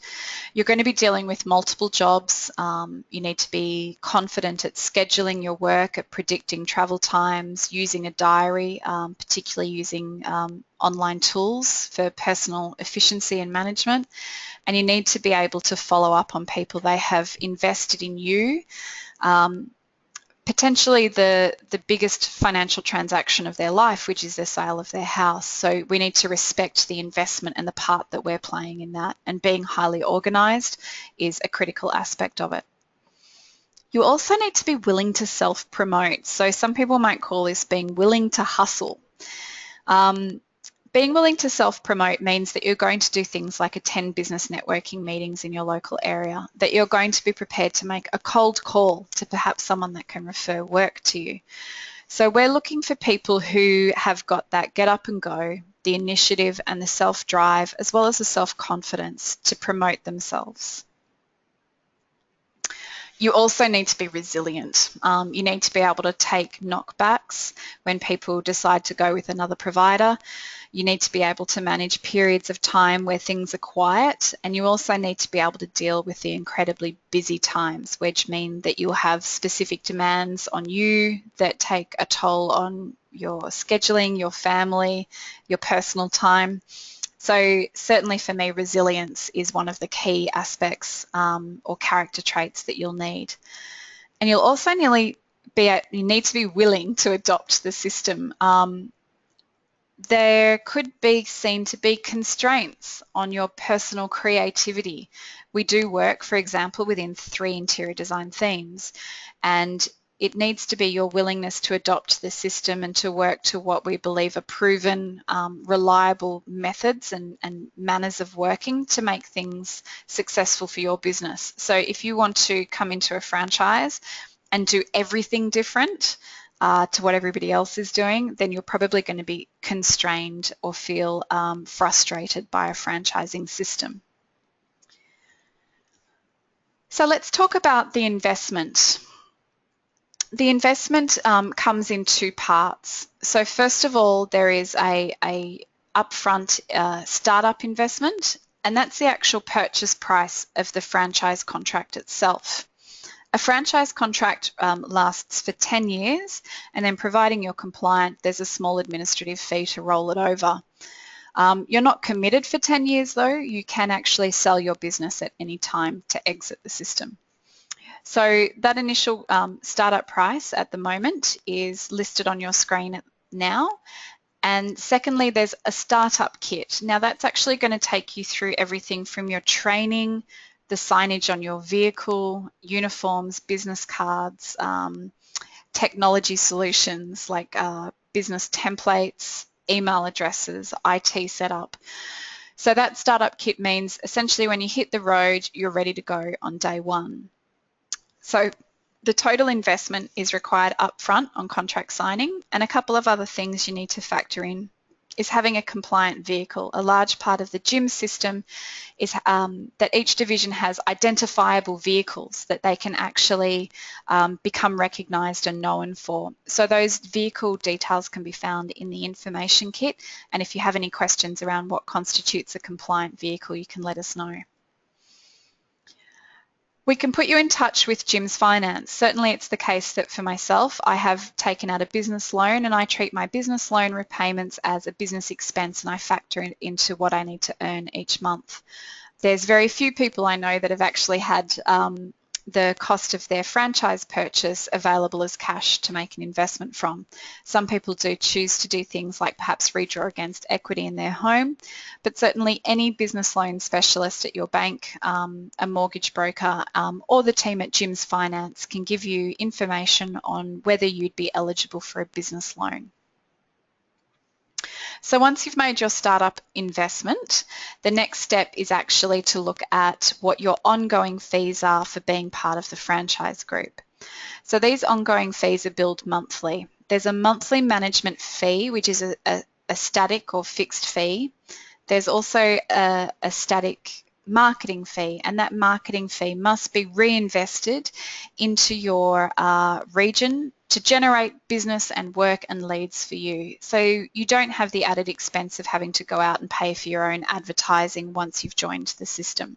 You're going to be dealing with multiple jobs. You need to be confident at scheduling your work, at predicting travel times, using a diary, particularly using online tools for personal efficiency and management. And you need to be able to follow up on people. They have invested in you. Potentially the biggest financial transaction of their life, which is the sale of their house. So we need to respect the investment and the part that we're playing in that, and being highly organised is a critical aspect of it. You also need to be willing to self-promote. So some people might call this being willing to hustle. Being willing to self-promote means that you're going to do things like attend business networking meetings in your local area, that you're going to be prepared to make a cold call to perhaps someone that can refer work to you. So we're looking for people who have got that get up and go, the initiative and the self-drive, as well as the self-confidence to promote themselves. You also need to be resilient. You need to be able to take knockbacks when people decide to go with another provider. You need to be able to manage periods of time where things are quiet, and you also need to be able to deal with the incredibly busy times, which mean that you'll have specific demands on you that take a toll on your scheduling, your family, your personal time. So certainly for me, resilience is one of the key aspects or character traits that you'll need. And you'll also you need to be willing to adopt the system. There could be seen to be constraints on your personal creativity. We do work, for example, within 3 interior design themes, and it needs to be your willingness to adopt the system and to work to what we believe are proven, reliable methods and manners of working to make things successful for your business. So if you want to come into a franchise and do everything different to what everybody else is doing, then you're probably going to be constrained or feel frustrated by a franchising system. So let's talk about the investment. The investment comes in 2 parts. So first of all, there is a upfront startup investment, and that's the actual purchase price of the franchise contract itself. A franchise contract lasts for 10 years, and then providing you're compliant, there's a small administrative fee to roll it over. You're not committed for 10 years though. You can actually sell your business at any time to exit the system. So that initial startup price at the moment is listed on your screen now. And secondly, there's a startup kit. Now that's actually going to take you through everything from your training, the signage on your vehicle, uniforms, business cards, technology solutions like business templates, email addresses, IT setup. So that startup kit means essentially when you hit the road, you're ready to go on day 1. So the total investment is required upfront on contract signing, and a couple of other things you need to factor in is having a compliant vehicle. A large part of the gym system is that each division has identifiable vehicles that they can actually become recognised and known for. So those vehicle details can be found in the information kit, and if you have any questions around what constitutes a compliant vehicle, you can let us know. We can put you in touch with Jim's Finance. Certainly it's the case that for myself, I have taken out a business loan and I treat my business loan repayments as a business expense and I factor it into what I need to earn each month. There's very few people I know that have actually had the cost of their franchise purchase available as cash to make an investment from. Some people do choose to do things like perhaps redraw against equity in their home, but certainly any business loan specialist at your bank, a mortgage broker, or the team at Jim's Finance can give you information on whether you'd be eligible for a business loan. So once you've made your startup investment, the next step is actually to look at what your ongoing fees are for being part of the franchise group. So these ongoing fees are billed monthly. There's a monthly management fee, which is a static or fixed fee. There's also a static marketing fee, and that marketing fee must be reinvested into your region to generate business and work and leads for you. So you don't have the added expense of having to go out and pay for your own advertising once you've joined the system.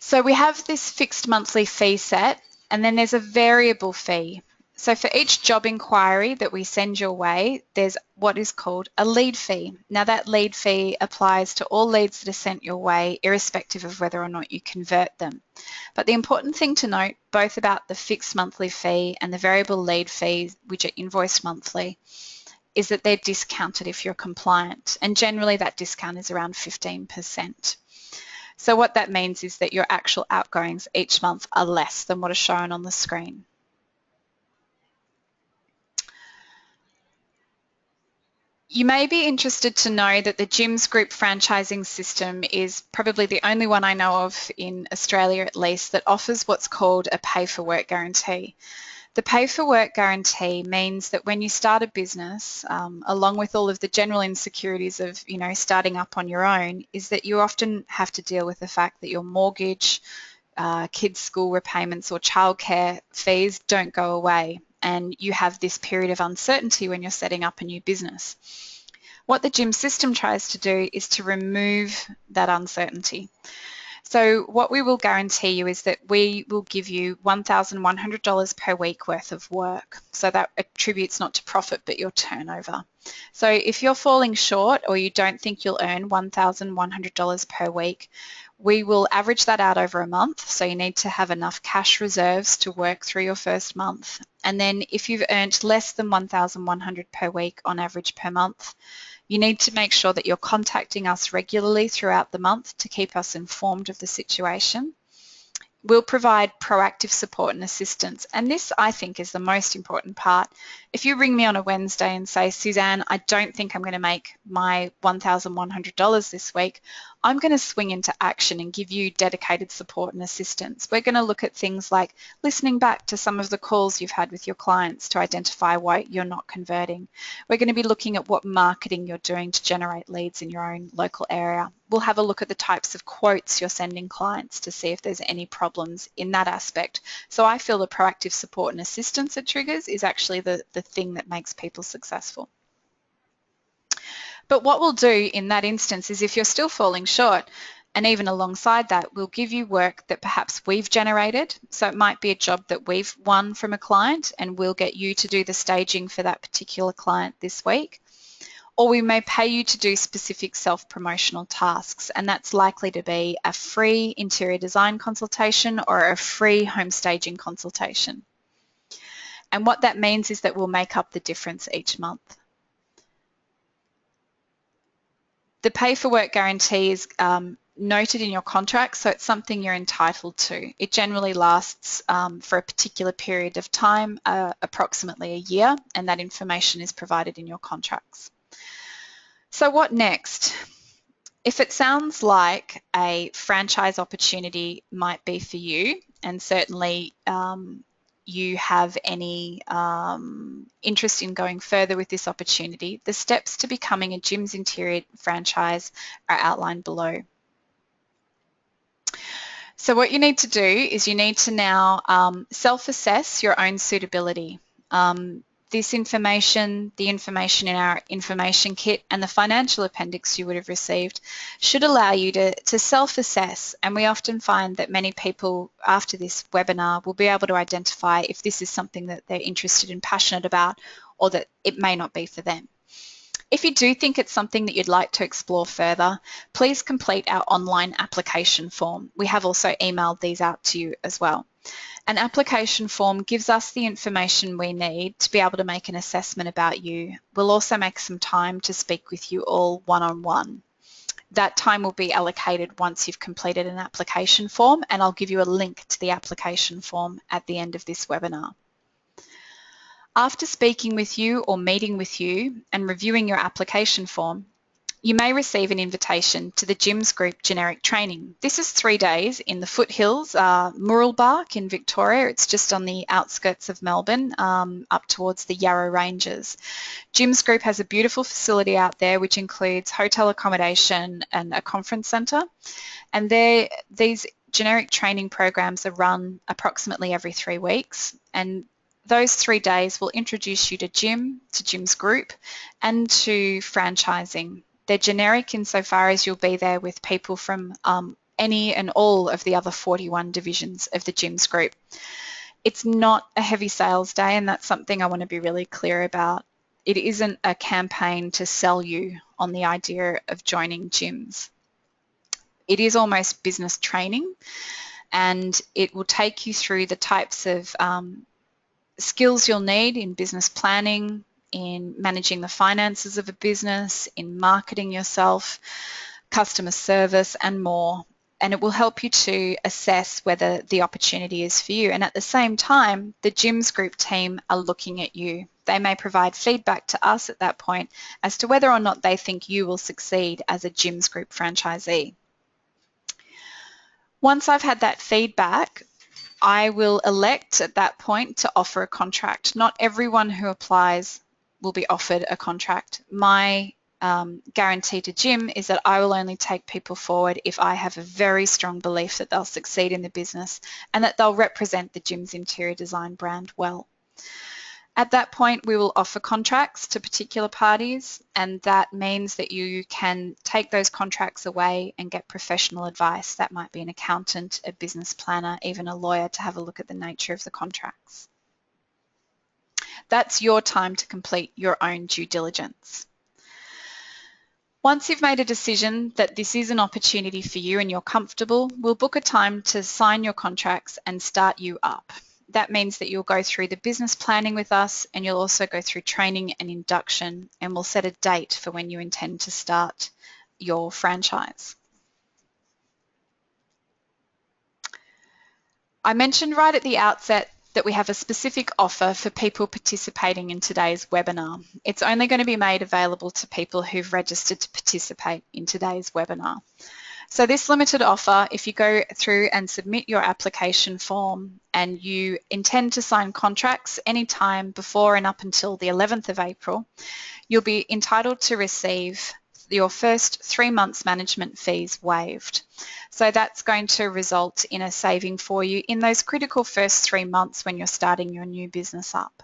So we have this fixed monthly fee set, and then there's a variable fee. So for each job inquiry that we send your way, there's what is called a lead fee. Now that lead fee applies to all leads that are sent your way, irrespective of whether or not you convert them. But the important thing to note, both about the fixed monthly fee and the variable lead fees, which are invoiced monthly, is that they're discounted if you're compliant. And generally that discount is around 15%. So what that means is that your actual outgoings each month are less than what is shown on the screen. You may be interested to know that the Jim's Group franchising system is probably the only one I know of in Australia at least that offers what's called a pay-for-work guarantee. The pay-for-work guarantee means that when you start a business, along with all of the general insecurities of, starting up on your own, is that you often have to deal with the fact that your mortgage, kids' school repayments or childcare fees don't go away, and you have this period of uncertainty when you're setting up a new business. What the Jim system tries to do is to remove that uncertainty. So what we will guarantee you is that we will give you $1,100 per week worth of work. So that attributes not to profit but your turnover. So if you're falling short or you don't think you'll earn $1,100 per week, we will average that out over a month. So you need to have enough cash reserves to work through your first month. And then if you've earned less than $1,100 per week on average per month, you need to make sure that you're contacting us regularly throughout the month to keep us informed of the situation. We'll provide proactive support and assistance, and this, I think, is the most important part. If you ring me on a Wednesday and say, Suzanne, I don't think I'm going to make my $1,100 this week, I'm going to swing into action and give you dedicated support and assistance. We're going to look at things like listening back to some of the calls you've had with your clients to identify why you're not converting. We're going to be looking at what marketing you're doing to generate leads in your own local area. We'll have a look at the types of quotes you're sending clients to see if there's any problems in that aspect. So I feel the proactive support and assistance it triggers is actually the thing that makes people successful. But what we'll do in that instance is if you're still falling short, and even alongside that, we'll give you work that perhaps we've generated. So it might be a job that we've won from a client and we'll get you to do the staging for that particular client this week. Or we may pay you to do specific self-promotional tasks, and that's likely to be a free interior design consultation or a free home staging consultation. And what that means is that we'll make up the difference each month. The pay for work guarantee is noted in your contract, so it's something you're entitled to. It generally lasts for a particular period of time, approximately a year, and that information is provided in your contracts. So what next? If it sounds like a franchise opportunity might be for you, and certainly you have any interest in going further with this opportunity, the steps to becoming a Gyms Interior franchise are outlined below. So what you need to do is you need to now self-assess your own suitability. This information, the information in our information kit and the financial appendix you would have received should allow you to self-assess, and we often find that many people after this webinar will be able to identify if this is something that they're interested and passionate about or that it may not be for them. If you do think it's something that you'd like to explore further, please complete our online application form. We have also emailed these out to you as well. An application form gives us the information we need to be able to make an assessment about you. We'll also make some time to speak with you all one-on-one. That time will be allocated once you've completed an application form, and I'll give you a link to the application form at the end of this webinar. After speaking with you or meeting with you and reviewing your application form, you may receive an invitation to the Gyms Group generic training. This is 3 days in the foothills, Mooroolbark in Victoria. It's just on the outskirts of Melbourne, up towards the Yarra Ranges. Gyms Group has a beautiful facility out there which includes hotel accommodation and a conference centre. And these generic training programs are run approximately every 3 weeks. And those 3 days will introduce you to Gyms Group, and to franchising. They're generic insofar as you'll be there with people from any and all of the other 41 divisions of the Gyms Group. It's not a heavy sales day, and that's something I want to be really clear about. It isn't a campaign to sell you on the idea of joining gyms. It is almost business training, and it will take you through the types of skills you'll need in business planning, in managing the finances of a business, in marketing yourself, customer service, and more. And it will help you to assess whether the opportunity is for you. And at the same time, the Gyms Group team are looking at you. They may provide feedback to us at that point as to whether or not they think you will succeed as a Gyms Group franchisee. Once I've had that feedback, I will elect at that point to offer a contract. Not everyone who applies will be offered a contract. My guarantee to Jim is that I will only take people forward if I have a very strong belief that they'll succeed in the business and that they'll represent the Gyms Interior Design brand well. At that point, we will offer contracts to particular parties, and that means that you can take those contracts away and get professional advice. That might be an accountant, a business planner, even a lawyer to have a look at the nature of the contracts. That's your time to complete your own due diligence. Once you've made a decision that this is an opportunity for you and you're comfortable, we'll book a time to sign your contracts and start you up. That means that you'll go through the business planning with us, and you'll also go through training and induction, and we'll set a date for when you intend to start your franchise. I mentioned right at the outset that we have a specific offer for people participating in today's webinar. It's only going to be made available to people who've registered to participate in today's webinar. So this limited offer, if you go through and submit your application form and you intend to sign contracts anytime before and up until the 11th of April, you'll be entitled to receive your first 3 months management fees waived. So that's going to result in a saving for you in those critical first 3 months when you're starting your new business up.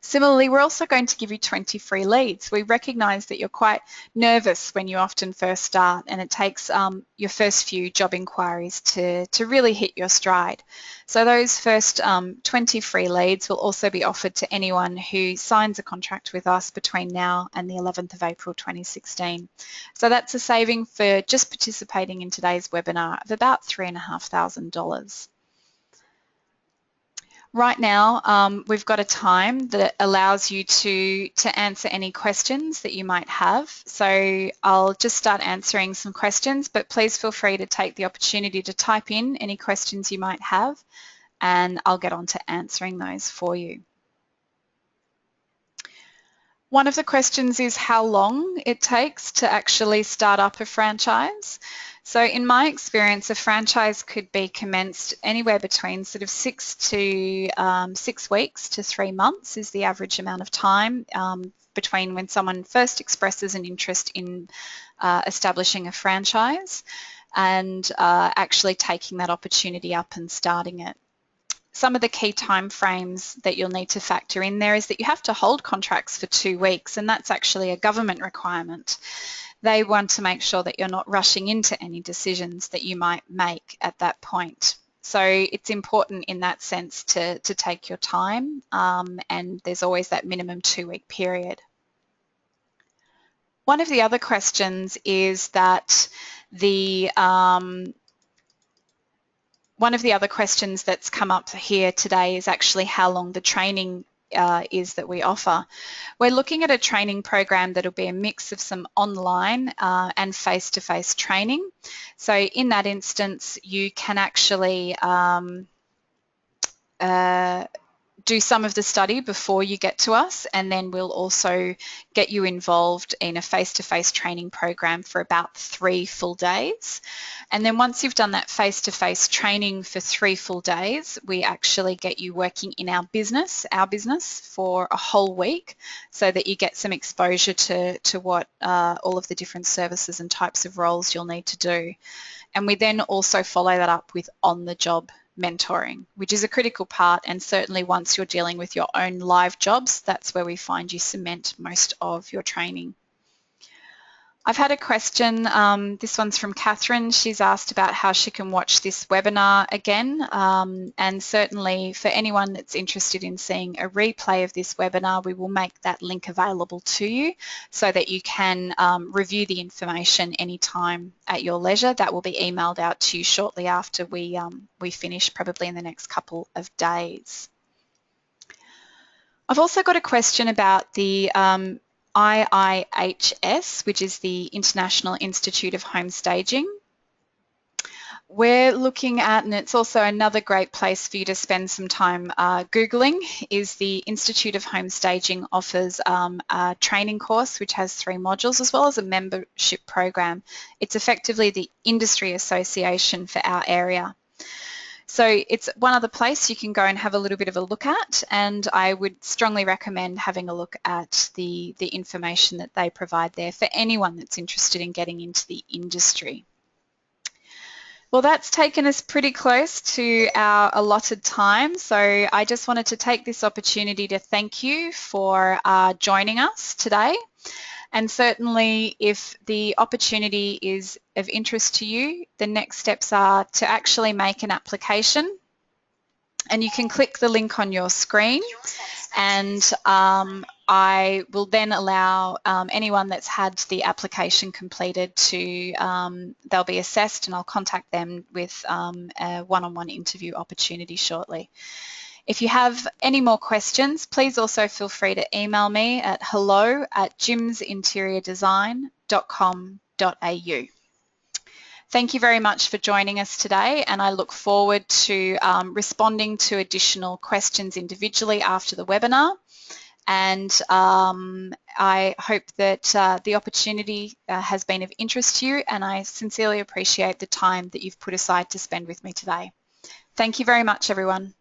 Similarly, we're also going to give you 20 free leads. We recognise that you're quite nervous when you often first start, and it takes your first few job inquiries to really hit your stride. So those first 20 free leads will also be offered to anyone who signs a contract with us between now and the 11th of April 2016. So that's a saving for just participating in today's webinar of about $3,500. Right now, we've got a time that allows you to answer any questions that you might have. So I'll just start answering some questions, but please feel free to take the opportunity to type in any questions you might have, and I'll get on to answering those for you. One of the questions is how long it takes to actually start up a franchise. So in my experience, a franchise could be commenced anywhere between sort of 6 weeks to 3 months is the average amount of time between when someone first expresses an interest in establishing a franchise and actually taking that opportunity up and starting it. Some of the key time frames that you'll need to factor in there is that you have to hold contracts for 2 weeks, and that's actually a government requirement. They want to make sure that you're not rushing into any decisions that you might make at that point. So it's important in that sense to take your time, and there's always that minimum 2-week period. One of the other questions is that one of the other questions that's come up here today is actually how long the training is that we offer. We're looking at a training program that'll be a mix of some online and face-to-face training. So in that instance, you can actually do some of the study before you get to us, and then we'll also get you involved in a face-to-face training program for about 3 full days. And then once you've done that face-to-face training for 3 full days, we actually get you working in our business for a whole week, so that you get some exposure to what all of the different services and types of roles you'll need to do. And we then also follow that up with on-the-job mentoring, which is a critical part, and certainly once you're dealing with your own live jobs, that's where we find you cement most of your training. I've had a question, this one's from Catherine. She's asked about how she can watch this webinar again, and certainly for anyone that's interested in seeing a replay of this webinar, we will make that link available to you so that you can review the information anytime at your leisure. That will be emailed out to you shortly after we finish, probably in the next couple of days. I've also got a question about the IIHS, which is the International Institute of Home Staging. We're looking at, and it's also another great place for you to spend some time Googling, is the Institute of Home Staging offers a training course which has 3 modules as well as a membership program. It's effectively the industry association for our area. So it's one other place you can go and have a little bit of a look at, and I would strongly recommend having a look at the information that they provide there for anyone that's interested in getting into the industry. Well, that's taken us pretty close to our allotted time, so I just wanted to take this opportunity to thank you for joining us today. And certainly if the opportunity is of interest to you, the next steps are to actually make an application. And you can click the link on your screen, and I will then allow anyone that's had the application completed to, they'll be assessed, and I'll contact them with a one-on-one interview opportunity shortly. If you have any more questions, please also feel free to email me at hello@jimsinteriordesign.com.au. Thank you very much for joining us today, and I look forward to responding to additional questions individually after the webinar. And I hope that the opportunity has been of interest to you, and I sincerely appreciate the time that you've put aside to spend with me today. Thank you very much, everyone.